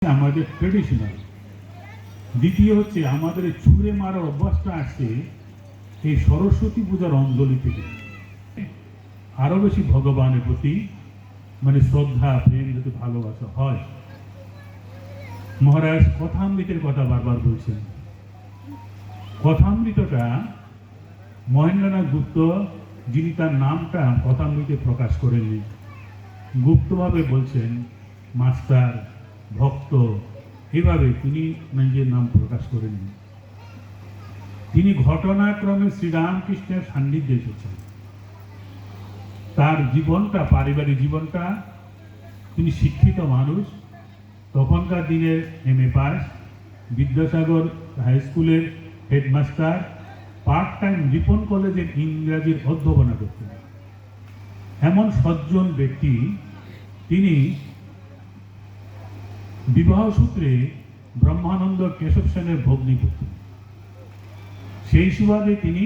আমাদের ট্রেডিশনাল। দ্বিতীয় হচ্ছে আমাদের ছুঁড়ে মারার অভ্যাসটা আসছে এই সরস্বতী পূজার অঞ্জলি থেকে। আরো বেশি ভগবানের প্রতি শ্রদ্ধা, প্রেম, যদি ভালোবাসা হয়। মহারাজ কথামৃতের কথা বারবার বলছেন। কথামৃতটা মহেন্দ্রনাথ গুপ্ত, যিনি তার নামটা কথামৃতে প্রকাশ করেননি, গুপ্তভাবে বলছেন মাস্টার, ভক্ত, এভাবে তিনি নিজের নাম প্রকাশ করেননি। তিনি ঘটনাক্রমে শ্রীরামকৃষ্ণের সান্নিধ্যে এসেছেন। তার জীবনটা, পারিবারিক জীবনটা, তিনি শিক্ষিত মানুষ, তখনকার দিনের MA পাস, বিদ্যাসাগর হাই স্কুলের হেডমাস্টার, পার্ট টাইম রিপন কলেজের ইংরাজির অধ্যাপনা করতেন। এমন সজ্জন ব্যক্তি, তিনি বিবাহ সূত্রে ব্রহ্মানন্দ কেশব সেনের ভগ্নী করতেন। সেই সুবাদে তিনি